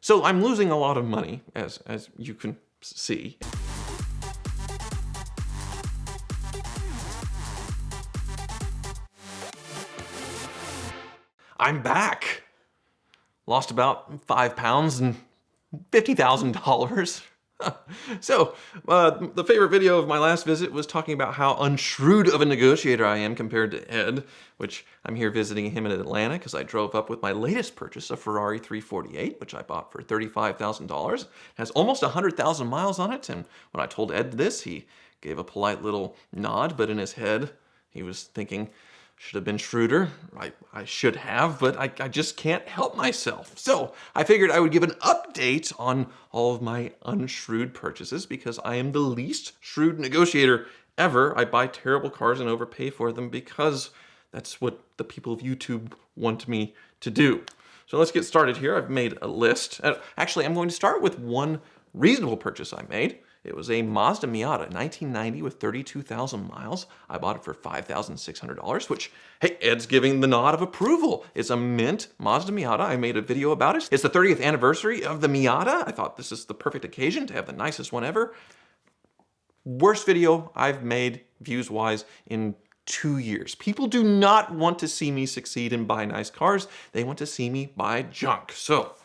So I'm losing a lot of money, as you can see. I'm back. Lost about 5 pounds and $50,000. So, the favorite video of my last visit was talking about how unshrewd of a negotiator I am compared to Ed, which I'm here visiting him in Atlanta because I drove up with my latest purchase, a Ferrari 348, which I bought for $35,000. It has almost 100,000 miles on it, and when I told Ed this, he gave a polite little nod, but in his head, he was thinking, should have been shrewder. I should have, but I just can't help myself. So I figured I would give an update on all of my unshrewd purchases because I am the least shrewd negotiator ever. I buy terrible cars and overpay for them because that's what the people of YouTube want me to do. So let's get started here. I've made a list. Actually, I'm going to start with one reasonable purchase I made. It was a Mazda Miata, 1990 with 32,000 miles. I bought it for $5,600, which, hey, Ed's giving the nod of approval. It's a mint Mazda Miata. I made a video about it. It's the 30th anniversary of the Miata. I thought this is the perfect occasion to have the nicest one ever. Worst video I've made, views-wise, in 2 years. People do not want to see me succeed and buy nice cars. They want to see me buy junk. So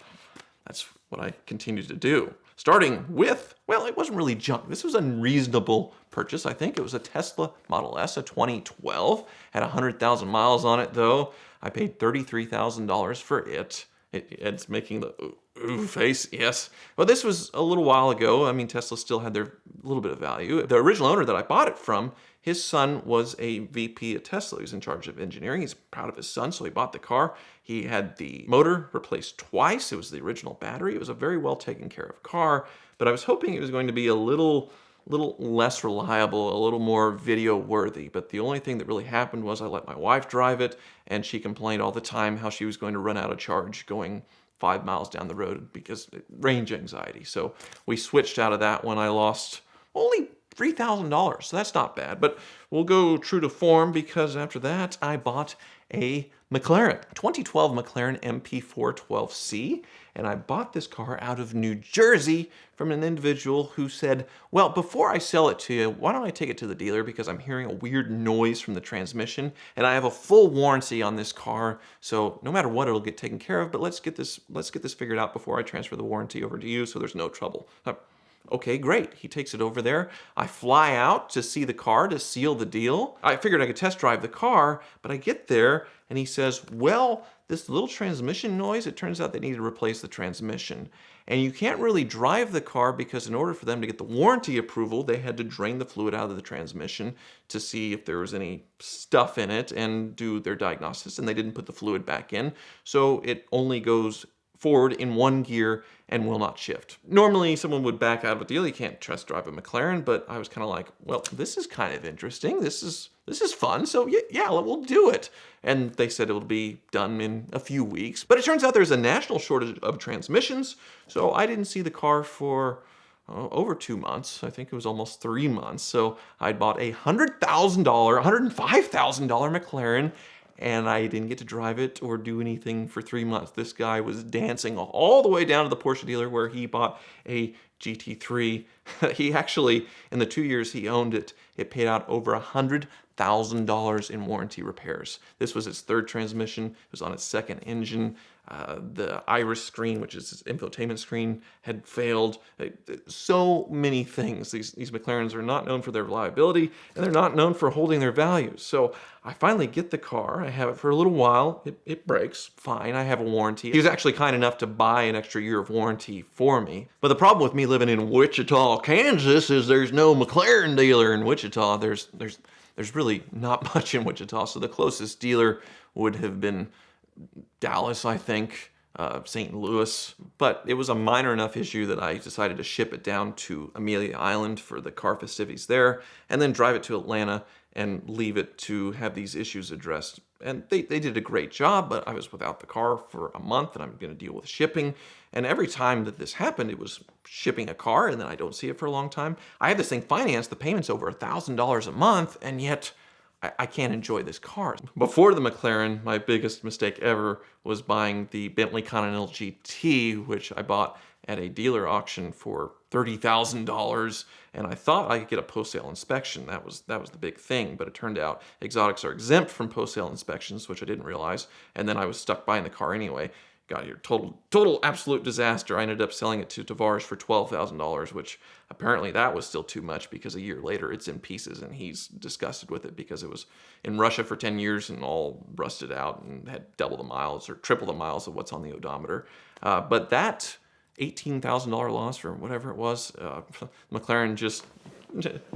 that's what I continue to do. Starting with, well, it wasn't really junk. This was a reasonable purchase, I think. It was a Tesla Model S, a 2012. Had 100,000 miles on it, though. I paid $33,000 for it. It's making the ooh face, yes. But this was a little while ago. I mean, Tesla still had their little bit of value. The original owner that I bought it from, his son was a VP at Tesla. He was in charge of engineering. He's proud of his son, so he bought the car. He had the motor replaced twice. It was the original battery. It was a very well taken care of car, but I was hoping it was going to be a little less reliable, a little more video worthy. But the only thing that really happened was I let my wife drive it, and she complained all the time how she was going to run out of charge going 5 miles down the road because range anxiety. So we switched out of that one. I lost only $3,000, so that's not bad. But we'll go true to form because after that, I bought a McLaren, 2012 McLaren MP412C, and I bought this car out of New Jersey from an individual who said, well, before I sell it to you, why don't I take it to the dealer because I'm hearing a weird noise from the transmission, and I have a full warranty on this car, so no matter what, it'll get taken care of, but let's get this figured out before I transfer the warranty over to you so there's no trouble. Okay, great. He takes it over there. I fly out to see the car to seal the deal. I figured I could test drive the car, but I get there and he says, well, this little transmission noise, it turns out they need to replace the transmission. And you can't really drive the car because in order for them to get the warranty approval, they had to drain the fluid out of the transmission to see if there was any stuff in it and do their diagnosis, and they didn't put the fluid back in. So it only goes forward in one gear and will not shift. Normally someone would back out of a deal. You can't test drive a McLaren, but I was kind of like, well, this is kind of interesting. This is fun. So yeah, we'll do it. And they said it'll be done in a few weeks. But it turns out there's a national shortage of transmissions. So I didn't see the car for over 2 months. I think it was almost 3 months. So I bought a $105,000 McLaren, and I didn't get to drive it or do anything for 3 months. This guy was dancing all the way down to the Porsche dealer where he bought a GT3. He actually, in the 2 years he owned it, it paid out over $100,000 in warranty repairs. This was its third transmission. It was on its second engine. The iris screen, which is its infotainment screen, had failed. So many things. These McLarens are not known for their reliability, and they're not known for holding their values. So I finally get the car. I have it for a little while. It breaks. Fine, I have a warranty. He was actually kind enough to buy an extra year of warranty for me. But the problem with me living in Wichita, Kansas, is there's no McLaren dealer in Wichita. There's really not much in Wichita, so the closest dealer would have been Dallas, I think, St. Louis, but it was a minor enough issue that I decided to ship it down to Amelia Island for the car festivities there, and then drive it to Atlanta and leave it to have these issues addressed. And they did a great job, but I was without the car for a month, and I'm going to deal with shipping. And every time that this happened, it was shipping a car, and then I don't see it for a long time. I had this thing financed. The payment's over $1,000 a month, and yet I can't enjoy this car. Before the McLaren, my biggest mistake ever was buying the Bentley Continental GT, which I bought at a dealer auction for $30,000, and I thought I could get a post-sale inspection. That was the big thing, but it turned out exotics are exempt from post-sale inspections, which I didn't realize, and then I was stuck buying the car anyway. Got your total absolute disaster. I ended up selling it to Tavares for $12,000, which apparently that was still too much because a year later it's in pieces and he's disgusted with it because it was in Russia for 10 years and all rusted out and had double the miles or triple the miles of what's on the odometer. But that $18,000 loss or whatever it was, McLaren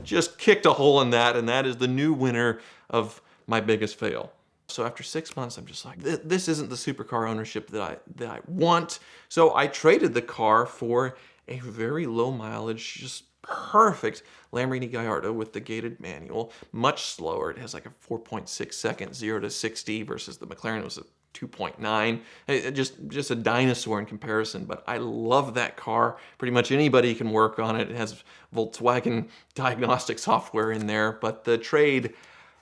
just kicked a hole in that, and that is the new winner of my biggest fail. So after 6 months, I'm just like, this isn't the supercar ownership that I want. So I traded the car for a very low mileage, just perfect Lamborghini Gallardo with the gated manual, much slower. It has like a 4.6 second 0 to 60 versus the McLaren was a 2.9. Just a dinosaur in comparison, but I love that car. Pretty much anybody can work on it. It has Volkswagen diagnostic software in there, but the trade,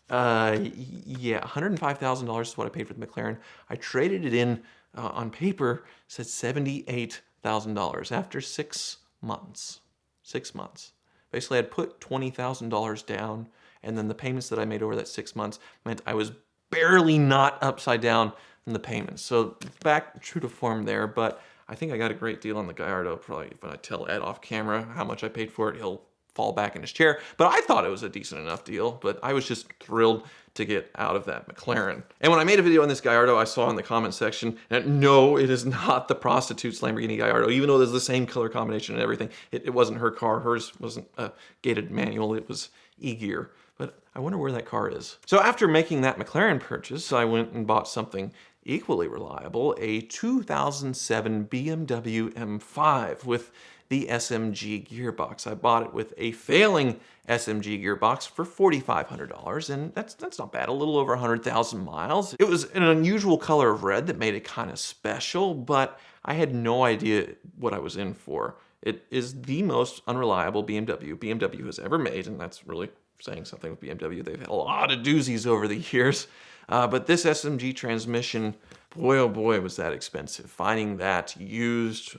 yeah, $105,000 is what I paid for the McLaren. I traded it in on paper, said $78,000 after 6 months. 6 months. Basically, I'd put $20,000 down, and then the payments that I made over that 6 months meant I was barely not upside down in the payments. So back true to form there, but I think I got a great deal on the Gallardo. Probably when I tell Ed off camera how much I paid for it, he'll fall back in his chair, but I thought it was a decent enough deal, but I was just thrilled to get out of that McLaren. And when I made a video on this Gallardo, I saw in the comment section that no, it is not the prostitute's Lamborghini Gallardo, even though there's the same color combination and everything. It wasn't her car. Hers wasn't a gated manual. It was e-gear. But I wonder where that car is. So after making that McLaren purchase, I went and bought something equally reliable, a 2007 BMW M5 with the SMG gearbox. I bought it with a failing SMG gearbox for $4,500, and that's not bad, a little over 100,000 miles. It was an unusual color of red that made it kind of special, but I had no idea what I was in for. It is the most unreliable BMW has ever made, and that's really saying something with BMW. They've had a lot of doozies over the years. But this SMG transmission, boy oh boy was that expensive. Finding that used,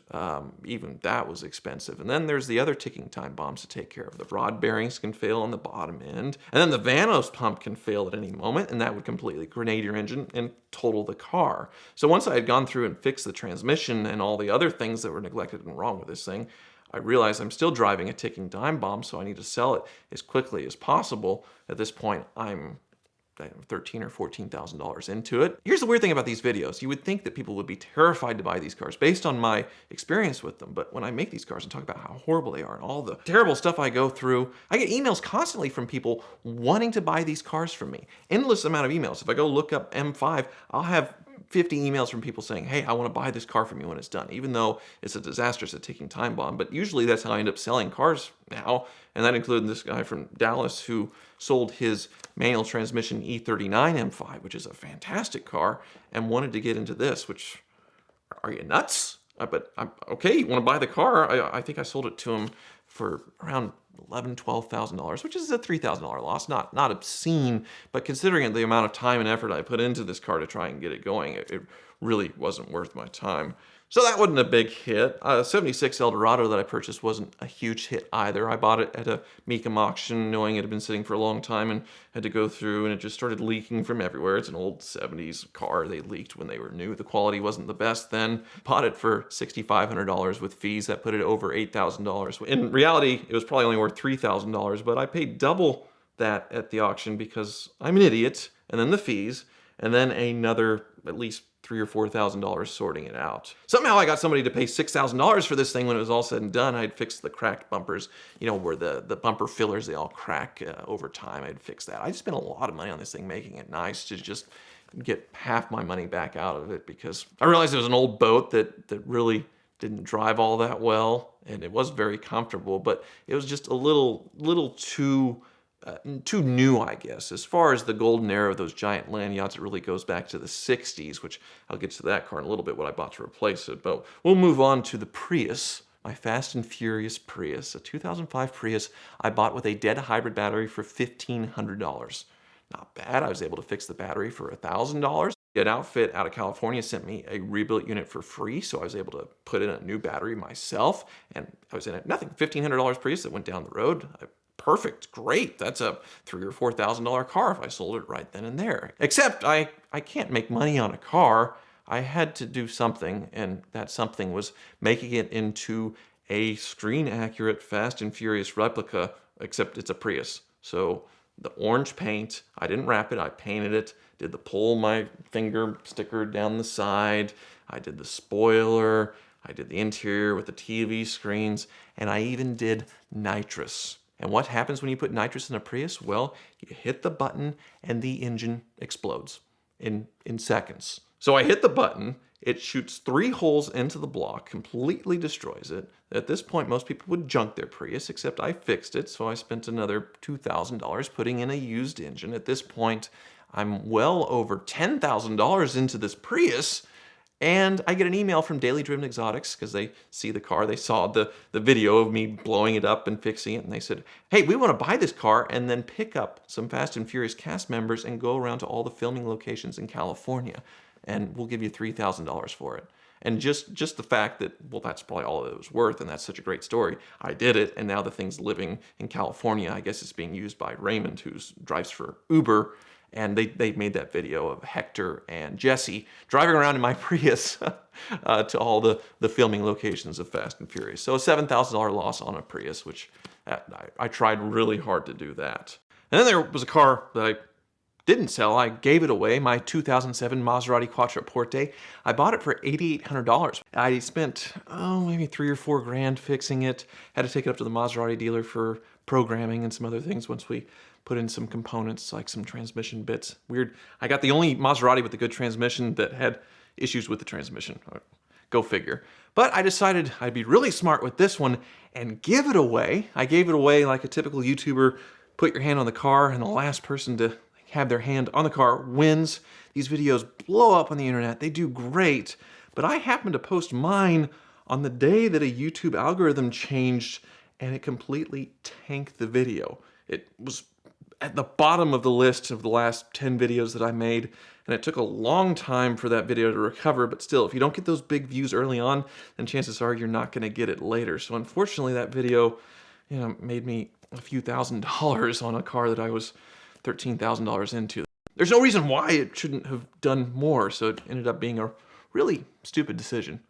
even that was expensive. And then there's the other ticking time bombs to take care of. The rod bearings can fail on the bottom end. And then the Vanos pump can fail at any moment, and that would completely grenade your engine and total the car. So once I had gone through and fixed the transmission and all the other things that were neglected and wrong with this thing, I realized I'm still driving a ticking time bomb, so I need to sell it as quickly as possible. At this point, I'm $13,000 or $14,000 into it. Here's the weird thing about these videos. You would think that people would be terrified to buy these cars based on my experience with them. But when I make these cars and talk about how horrible they are and all the terrible stuff I go through, I get emails constantly from people wanting to buy these cars from me. Endless amount of emails. If I go look up M5, I'll have 50 emails from people saying, hey, I want to buy this car from you when it's done, even though it's a disaster, it's a ticking time bomb. But usually that's how I end up selling cars now. And that included this guy from Dallas who sold his manual transmission E39 M5, which is a fantastic car, and wanted to get into this, which, are you nuts? But I'm okay, you want to buy the car? I think I sold it to him for around $11,000, $12,000, which is a $3,000 loss. Not obscene, but considering the amount of time and effort I put into this car to try and get it going, it really wasn't worth my time. So that wasn't a big hit. 76 Dorado that I purchased wasn't a huge hit either. I bought it at a Mecum auction knowing it had been sitting for a long time and had to go through, and it just started leaking from everywhere. It's an old 70s car. They leaked when they were new. The quality wasn't the best then. Bought it for $6,500 with fees. That put it over $8,000. In reality, it was probably only worth $3,000, but I paid double that at the auction because I'm an idiot, and then the fees, and then another at least $3,000 or $4,000 sorting it out. Somehow I got somebody to pay $6,000 for this thing when it was all said and done. I'd fixed the cracked bumpers, you know, where the bumper fillers, they all crack over time. I'd fixed that. I spent a lot of money on this thing, making it nice to just get half my money back out of it because I realized it was an old boat that really didn't drive all that well, and it was very comfortable, but it was just a little too new, I guess. As far as the golden era of those giant land yachts, it really goes back to the 60s, which I'll get to that car in a little bit, what I bought to replace it. But we'll move on to the Prius, my Fast and Furious Prius, a 2005 Prius I bought with a dead hybrid battery for $1,500. Not bad. I was able to fix the battery for $1,000. An outfit out of California sent me a rebuilt unit for free, so I was able to put in a new battery myself, and I was in a nothing $1,500 Prius that went down the road. Perfect, great. That's a $3,000 or $4,000 car if I sold it right then and there. Except I can't make money on a car. I had to do something, and that something was making it into a screen-accurate Fast and Furious replica, except it's a Prius. So the orange paint, I didn't wrap it, I painted it, did the pull my finger sticker down the side, I did the spoiler, I did the interior with the TV screens, and I even did nitrous. And what happens when you put nitrous in a Prius? Well, you hit the button and the engine explodes in seconds. So I hit the button, it shoots 3 holes into the block, completely destroys it. At this point, most people would junk their Prius, except I fixed it, so I spent another $2,000 putting in a used engine. At this point, I'm well over $10,000 into this Prius, and I get an email from Daily Driven Exotics because they see the car. They saw the video of me blowing it up and fixing it, and they said, hey, we want to buy this car and then pick up some Fast and Furious cast members and go around to all the filming locations in California, and we'll give you $3,000 for it. And just the fact that, well, that's probably all it was worth, and that's such a great story. I did it, and now the thing's living in California. I guess it's being used by Raymond, who drives for Uber, and they made that video of Hector and Jesse driving around in my Prius to all the filming locations of Fast and Furious. So a $7,000 loss on a Prius, which I tried really hard to do that. And then there was a car that I didn't sell. I gave it away, my 2007 Maserati Quattroporte. I bought it for $8,800. I spent, maybe $3 or $4 grand fixing it. Had to take it up to the Maserati dealer for programming and some other things once we put in some components, like some transmission bits. Weird. I got the only Maserati with a good transmission that had issues with the transmission. Go figure. But I decided I'd be really smart with this one and give it away. I gave it away like a typical YouTuber. Put your hand on the car, and the last person to have their hand on the car wins. These videos blow up on the internet. They do great. But I happened to post mine on the day that a YouTube algorithm changed, and it completely tanked the video. It was at the bottom of the list of the last 10 videos that I made, and it took a long time for that video to recover, but still, if you don't get those big views early on, then chances are you're not gonna get it later. So unfortunately, that video, made me a few $1,000s on a car that I was $13,000 into. There's no reason why it shouldn't have done more, so it ended up being a really stupid decision.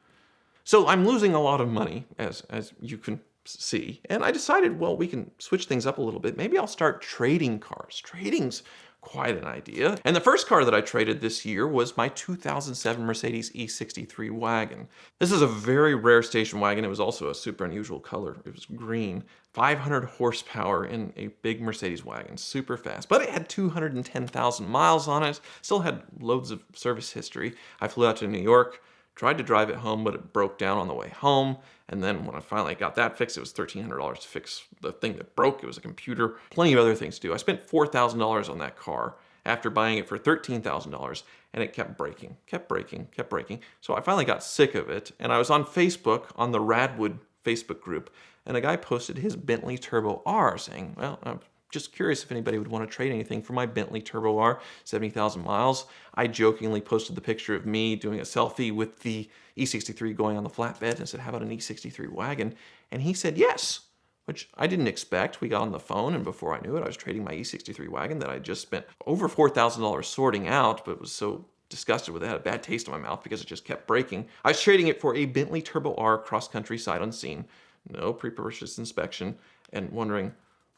So I'm losing a lot of money, as you can see, and I decided, well, we can switch things up a little bit. Maybe I'll start trading cars. Trading's quite an idea. And the first car that I traded this year was my 2007 Mercedes E63 wagon. This is a very rare station wagon. It was also a super unusual color. It was green. 500 horsepower in a big Mercedes wagon, super fast. But it had 210,000 miles on it, still had loads of service history. I flew out to New York, tried to drive it home, but it broke down on the way home. And then when I finally got that fixed, it was $1,300 to fix the thing that broke. It was a computer, plenty of other things to do. I spent $4,000 on that car after buying it for $13,000, and it kept breaking. So I finally got sick of it, and I was on Facebook, on the Radwood Facebook group, and a guy posted his Bentley Turbo R saying, well, I'm just curious if anybody would want to trade anything for my Bentley Turbo R, 70,000 miles. I jokingly posted the picture of me doing a selfie with the E63 going on the flatbed and said, how about an E63 wagon? And he said yes, which I didn't expect. We got on the phone, and before I knew it, I was trading my E63 wagon that I just spent over $4,000 sorting out, but was so disgusted with it, had a bad taste in my mouth because it just kept breaking. I was trading it for a Bentley Turbo R cross-country sight unseen, no pre-purchase inspection, and wondering,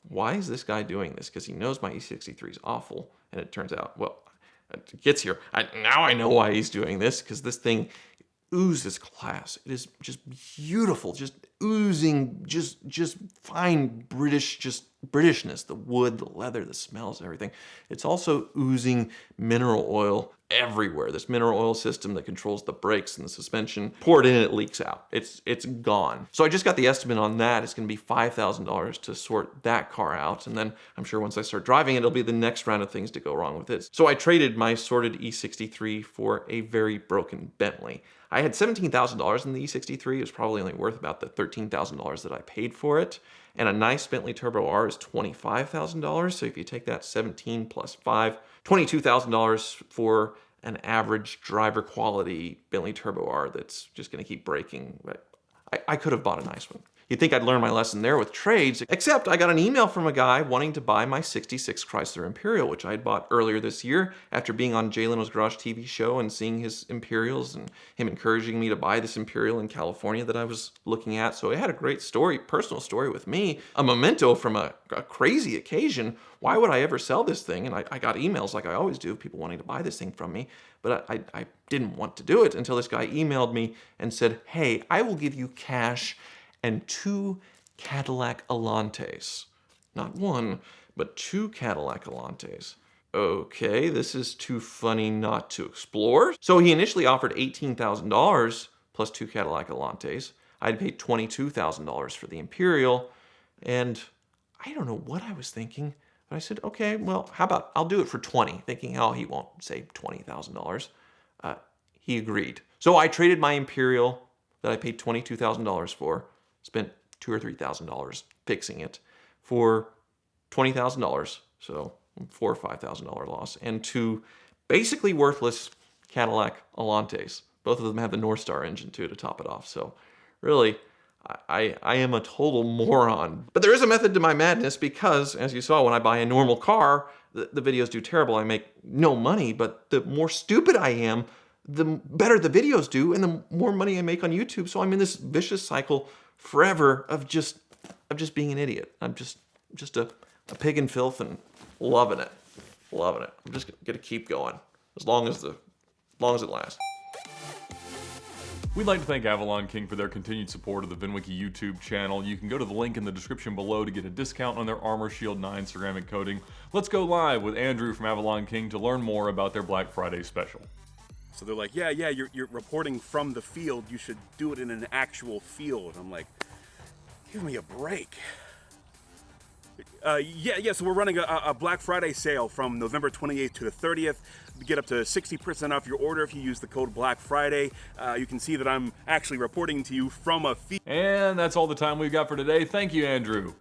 why is this guy doing this? Because he knows my E63 is awful. And it turns out, well, it gets here. Now I know why he's doing this, because this thing oozes class. It is just beautiful, just oozing, just fine Britishness, the wood, the leather, the smells, everything. It's also oozing mineral oil everywhere. This mineral oil system that controls the brakes and the suspension, pour it in and it leaks out. It's gone. So I just got the estimate on that. It's gonna be $5,000 to sort that car out. And then I'm sure once I start driving it, it'll be the next round of things to go wrong with it. So I traded my sorted E63 for a very broken Bentley. I had $17,000 in the E63. It was probably only worth about the $13,000 that I paid for it. And a nice Bentley Turbo R is $25,000. So if you take that 17 plus 5, $22,000 for an average driver quality Bentley Turbo R that's just going to keep breaking. I could have bought a nice one. You'd think I'd learn my lesson there with trades, except I got an email from a guy wanting to buy my 66 Chrysler Imperial, which I had bought earlier this year after being on Jay Leno's Garage TV show and seeing his Imperials and him encouraging me to buy this Imperial in California that I was looking at. So it had a great story, personal story with me, a memento from a crazy occasion. Why would I ever sell this thing? And I got emails like I always do, people wanting to buy this thing from me, but I didn't want to do it until this guy emailed me and said, hey, I will give you cash and 2 Cadillac Allantes. Not one, but 2 Cadillac Allantes. Okay, this is too funny not to explore. So he initially offered $18,000 plus 2 Cadillac Allantes. I'd paid $22,000 for the Imperial, and I don't know what I was thinking, but I said, okay, well, how about I'll do it for 20, thinking, oh, he won't say $20,000. He agreed. So I traded my Imperial that I paid $22,000 for, spent $2,000 or $3,000 fixing it, for $20,000, so $4,000 or $5,000 loss, and 2 basically worthless Cadillac Allantes. Both of them have the North Star engine too to top it off. So really, I am a total moron. But there is a method to my madness because, as you saw, when I buy a normal car, the videos do terrible. I make no money, but the more stupid I am, the better the videos do, and the more money I make on YouTube. So I'm in this vicious cycle forever of just being an idiot. I'm just a pig in filth and loving it. Loving it. I'm just gonna keep going as long as it lasts. We'd like to thank Avalon King for their continued support of the VINwiki YouTube channel. You can go to the link in the description below to get a discount on their Armor Shield 9 ceramic coating. Let's go live with Andrew from Avalon King to learn more about their Black Friday special. So they're like, yeah, you're reporting from the field. You should do it in an actual field. I'm like, give me a break. Yeah, so we're running a Black Friday sale from November 28th to the 30th. You get up to 60% off your order if you use the code Black Friday. You can see that I'm actually reporting to you from a field. And that's all the time we've got for today. Thank you, Andrew.